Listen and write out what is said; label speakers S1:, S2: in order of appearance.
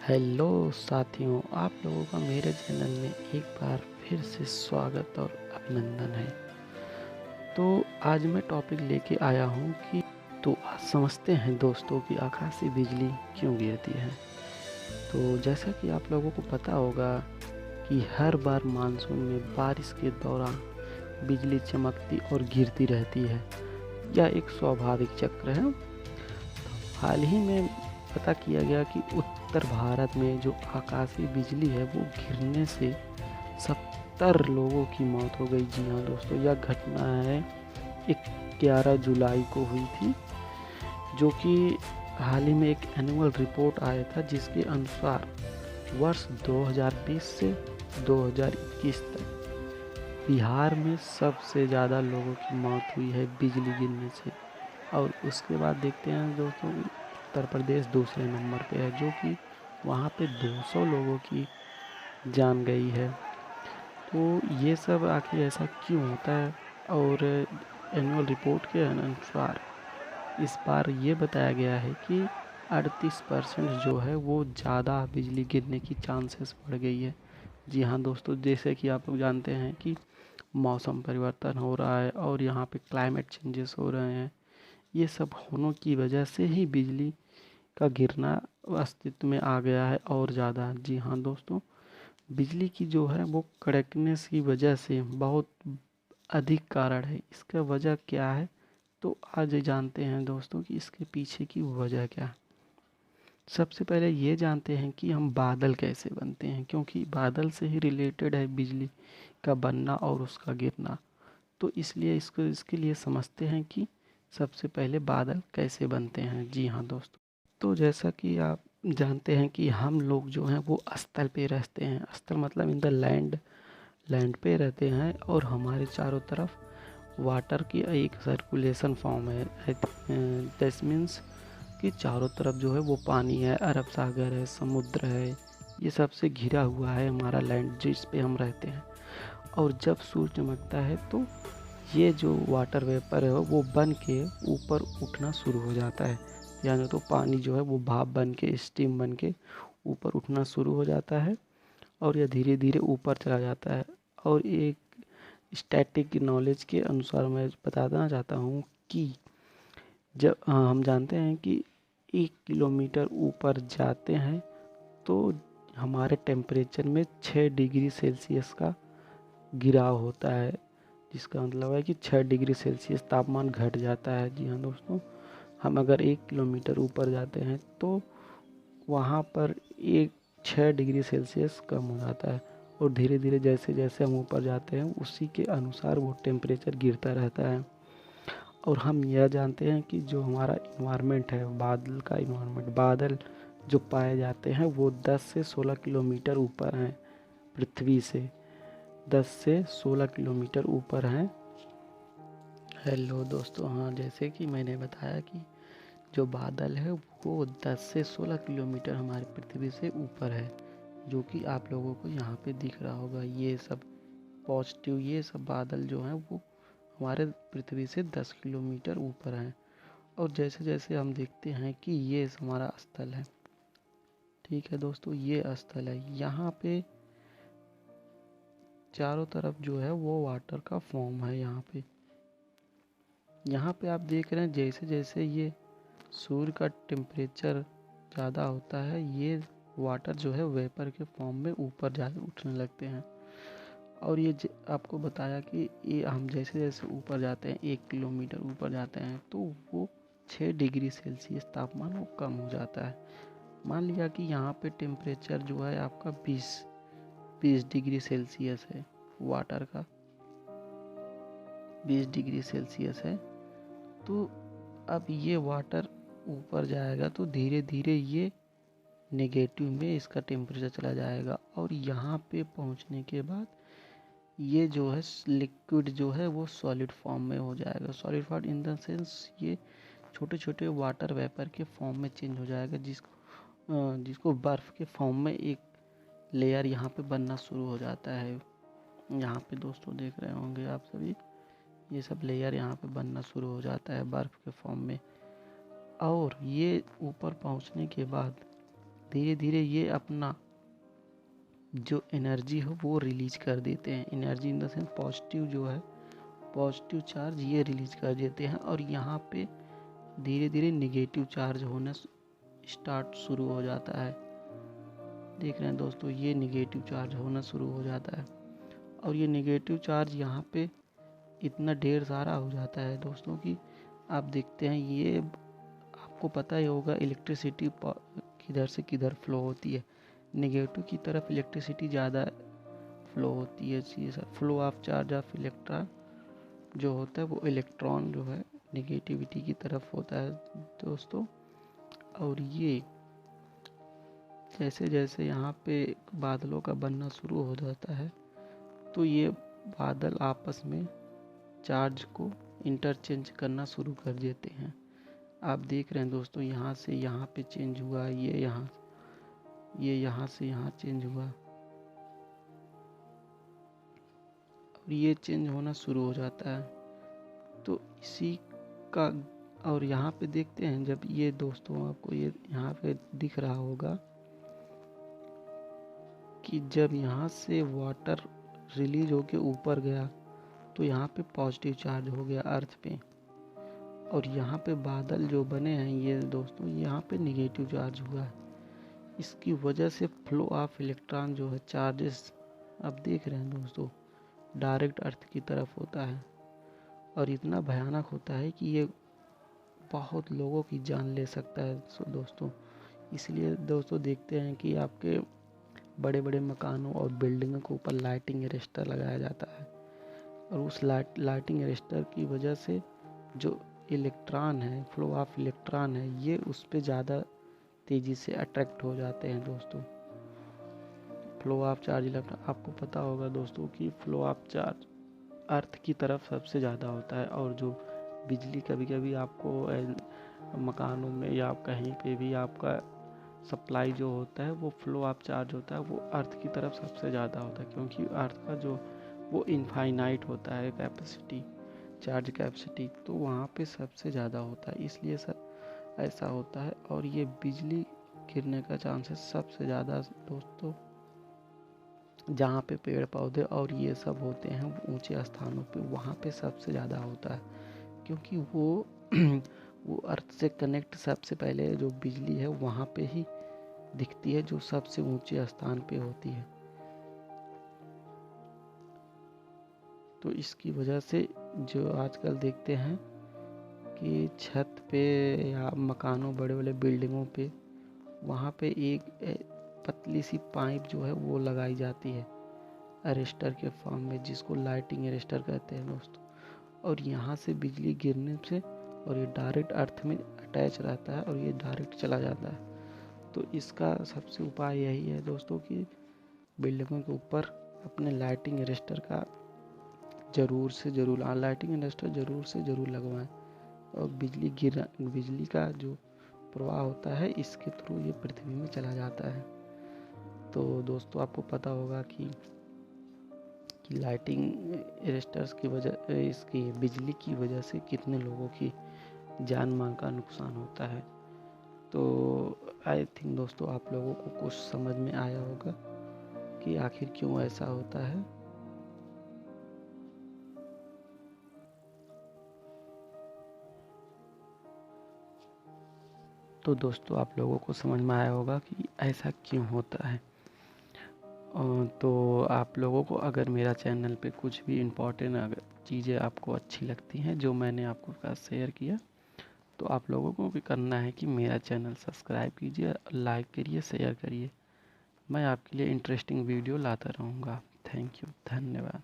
S1: Hello साथियों, आप लोगों का मेरे चैनल में एक बार फिर से स्वागत और अभिनंदन है। तो आज मैं टॉपिक लेके आया हूँ कि आज समझते हैं दोस्तों कि आकाशीय बिजली क्यों गिरती है। तो जैसा कि आप लोगों को पता होगा कि हर बार मानसून में बारिश के दौरान बिजली चमकती और गिरती रहती है। यह एक स्वाभाविक चक्र है। हाल ही में पता किया गया कि उत्तर भारत में जो आकाशीय बिजली है वो गिरने से 70 लोगों की मौत हो गई। जी हाँ दोस्तों, यह घटना है 11 जुलाई को हुई थी, जो कि हाल ही में एक एनुअल रिपोर्ट आया था जिसके अनुसार वर्ष 2020 से 2021 तक बिहार में सबसे ज़्यादा लोगों की मौत हुई है बिजली गिरने से। और उसके बाद देखते हैं दोस्तों, उत्तर प्रदेश दूसरे नंबर पे है, जो कि वहाँ पे 200 लोगों की जान गई है। तो ये सब आखिर ऐसा क्यों होता है? और एनुअल रिपोर्ट के अनुसार इस बार ये बताया गया है कि 38% जो है वो ज़्यादा बिजली गिरने की चांसेस बढ़ गई है। जी हाँ दोस्तों, जैसे कि आप लोग जानते हैं कि मौसम परिवर्तन हो रहा है और यहाँ पे क्लाइमेट चेंजेस हो रहे हैं। ये सब होने की वजह से ही बिजली का गिरना अस्तित्व में आ गया है और ज़्यादा। जी हाँ दोस्तों, बिजली की जो है वो कड़कनेस की वजह से बहुत अधिक कारण है। इसका वजह क्या है? तो आज जानते हैं दोस्तों कि इसके पीछे की वजह क्या है। सबसे पहले ये जानते हैं कि हम बादल कैसे बनते हैं, क्योंकि बादल से ही रिलेटेड है बिजली का बनना और उसका गिरना। तो इसलिए इसके लिए समझते हैं कि सबसे पहले बादल कैसे बनते हैं। जी हाँ दोस्तों, तो जैसा कि आप जानते हैं कि हम लोग जो हैं वो स्थल पे रहते हैं। स्थल मतलब इन द लैंड, लैंड पे रहते हैं और हमारे चारों तरफ वाटर की एक सर्कुलेशन फॉर्म है। दैट मीन्स कि चारों तरफ जो है वो पानी है, अरब सागर है, समुद्र है, ये सबसे घिरा हुआ है हमारा लैंड जिस पे हम रहते हैं। और जब सूरज चमकता है तो ये जो वाटर वेपर है वो बन के ऊपर उठना शुरू हो जाता है। यानी तो पानी जो है वो भाप बन के, स्टीम बन के ऊपर उठना शुरू हो जाता है और यह धीरे धीरे ऊपर चला जाता है। और एक स्टैटिक नॉलेज के अनुसार मैं बताना चाहता हूँ कि जब हम जानते हैं कि 1 किलोमीटर ऊपर जाते हैं तो हमारे टेम्परेचर में 6 डिग्री सेल्सियस का गिराव होता है, जिसका मतलब है कि 6 डिग्री सेल्सियस तापमान घट जाता है। जी हाँ दोस्तों, हम अगर 1 किलोमीटर ऊपर जाते हैं तो वहाँ पर 6 डिग्री सेल्सियस कम हो जाता है। और धीरे धीरे जैसे जैसे हम ऊपर जाते हैं उसी के अनुसार वो टेम्परेचर गिरता रहता है। और हम यह जानते हैं कि जो हमारा इन्वायरमेंट है, बादल का इन्वायरमेंट, बादल जो पाए जाते हैं वो 10 से 16 किलोमीटर ऊपर हैं पृथ्वी से। 10 से 16 किलोमीटर ऊपर हैं। हेलो दोस्तों, हाँ जैसे कि मैंने बताया कि जो बादल है वो 10 से 16 किलोमीटर हमारी पृथ्वी से ऊपर है, जो कि आप लोगों को यहाँ पे दिख रहा होगा। ये सब पॉजिटिव, ये सब बादल जो हैं वो हमारे पृथ्वी से 10 किलोमीटर ऊपर हैं। और जैसे जैसे हम देखते हैं कि ये हमारा स्थल है, ठीक है दोस्तों, ये स्थल है। यहाँ पे चारों तरफ जो है वो वाटर का फॉर्म है। यहाँ पे आप देख रहे हैं जैसे जैसे ये सूर्य का टेम्परेचर ज़्यादा होता है, ये वाटर जो है वेपर के फॉर्म में ऊपर जा उठने लगते हैं। और ये आपको बताया कि ये हम जैसे जैसे ऊपर जाते हैं, 1 किलोमीटर ऊपर जाते हैं तो वो 6 डिग्री सेल्सियस तापमान वो कम हो जाता है। मान लिया कि यहाँ पे टेम्परेचर जो है आपका 20 डिग्री सेल्सियस है, वाटर का 20 डिग्री सेल्सियस है। तो अब ये वाटर ऊपर जाएगा तो धीरे धीरे ये नेगेटिव में इसका टेम्परेचर चला जाएगा। और यहाँ पे पहुँचने के बाद ये जो है लिक्विड जो है वो सॉलिड फॉर्म में हो जाएगा। Solid form in the sense ये छोटे छोटे वाटर वेपर के फॉर्म में चेंज हो जाएगा, जिसको बर्फ़ के फॉर्म में एक लेयर यहाँ पे बनना शुरू हो जाता है। यहाँ पे दोस्तों देख रहे होंगे आप सभी, ये सब लेयर यहाँ पे बनना शुरू हो जाता है बर्फ़ के फॉर्म में। और ये ऊपर पहुँचने के बाद धीरे धीरे ये अपना जो एनर्जी हो वो रिलीज कर देते हैं। Energy in the sense positive जो है, पॉजिटिव चार्ज ये रिलीज कर देते हैं और यहाँ पे धीरे धीरे निगेटिव चार्ज होना स्टार्ट शुरू हो जाता है। देख रहे हैं दोस्तों, ये निगेटिव चार्ज होना शुरू हो जाता है और ये निगेटिव चार्ज यहाँ पे इतना ढेर सारा हो जाता है दोस्तों कि आप देखते हैं, ये आपको पता ही होगा इलेक्ट्रिसिटी किधर से किधर फ्लो होती है। निगेटिव की तरफ इलेक्ट्रिसिटी ज़्यादा फ्लो होती है। ये sir flow of charge of electron जो होता है वो इलेक्ट्रॉन जो है निगेटिविटी की तरफ होता है दोस्तों। और ये जैसे जैसे यहाँ पे बादलों का बनना शुरू हो जाता है तो ये बादल आपस में चार्ज को इंटरचेंज करना शुरू कर देते हैं। आप देख रहे हैं दोस्तों, यहाँ से यहाँ पे चेंज हुआ, ये यहाँ से यहाँ चेंज हुआ और ये चेंज होना शुरू हो जाता है। तो इसी का और यहाँ पे देखते हैं, जब ये दोस्तों आपको ये यहाँ पे दिख रहा होगा कि जब यहाँ से वाटर रिलीज होके ऊपर गया तो यहाँ पे पॉजिटिव चार्ज हो गया अर्थ पे, और यहाँ पे बादल जो बने हैं ये दोस्तों यहाँ पे निगेटिव चार्ज हुआ है। इसकी वजह से फ्लो ऑफ इलेक्ट्रॉन जो है चार्जेस आप देख रहे हैं दोस्तों डायरेक्ट अर्थ की तरफ होता है और इतना भयानक होता है कि ये बहुत लोगों की जान ले सकता है दोस्तों। इसलिए दोस्तों देखते हैं कि आपके बड़े बड़े मकानों और बिल्डिंगों के ऊपर लाइटिंग अरेस्टर लगाया जाता है और उस लाइटिंग अरेस्टर की वजह से जो इलेक्ट्रॉन है, फ्लो ऑफ इलेक्ट्रॉन है, ये उस पर ज़्यादा तेज़ी से अट्रैक्ट हो जाते हैं दोस्तों। फ्लो ऑफ चार्ज इलेक्ट्रॉन आपको पता होगा दोस्तों कि फ्लो ऑफ चार्ज अर्थ की तरफ सबसे ज़्यादा होता है और जो बिजली कभी कभी आपको मकानों में या कहीं पे भी आपका सप्लाई जो होता है वो फ्लो ऑफ चार्ज होता है वो अर्थ की तरफ सबसे ज़्यादा होता है, क्योंकि अर्थ का जो वो इनफाइनाइट होता है कैपेसिटी, चार्ज कैपेसिटी, तो वहाँ पे सबसे ज़्यादा होता है, इसलिए सर ऐसा होता है। और ये बिजली गिरने का चांसेस सबसे ज़्यादा दोस्तों जहाँ पे पेड़ पौधे और ये सब होते हैं ऊंचे स्थानों पे, वहाँ पे सबसे ज़्यादा होता है, क्योंकि वो अर्थ से कनेक्ट सबसे पहले जो बिजली है वहाँ पे ही दिखती है जो सबसे ऊंचे स्थान पे होती है। तो इसकी वजह से जो आजकल देखते हैं कि छत पे या मकानों बड़े बड़े बिल्डिंगों पे वहाँ पे एक पतली सी पाइप जो है वो लगाई जाती है अरेस्टर के फॉर्म में, जिसको लाइटिंग अरेस्टर कहते हैं दोस्तों। और यहाँ से बिजली गिरने से और ये डायरेक्ट अर्थ में अटैच रहता है और ये डायरेक्ट चला जाता है। तो इसका सबसे उपाय यही है दोस्तों कि बिल्डिंगों के ऊपर अपने लाइटिंग अरेस्टर का लाइटिंग अरेस्टर ज़रूर से ज़रूर लगवाएं और बिजली का जो प्रवाह होता है इसके थ्रू ये पृथ्वी में चला जाता है। तो दोस्तों आपको पता होगा कि लाइटिंग अरेस्टर्स की वजह इसकी बिजली की वजह से कितने लोगों की जान माल का नुकसान होता है। तो आई थिंक दोस्तों आप लोगों को कुछ समझ में आया होगा कि आखिर क्यों ऐसा होता है। तो दोस्तों आप लोगों को समझ में आया होगा कि ऐसा क्यों होता है। तो आप लोगों को अगर मेरा चैनल पे कुछ भी इम्पोर्टेंट अगर चीज़ें आपको अच्छी लगती हैं जो मैंने आपको साथ शेयर किया, तो आप लोगों को भी करना है कि मेरा चैनल सब्सक्राइब कीजिए, लाइक करिए, शेयर करिए। मैं आपके लिए इंटरेस्टिंग वीडियो लाता रहूँगा। थैंक यू, धन्यवाद।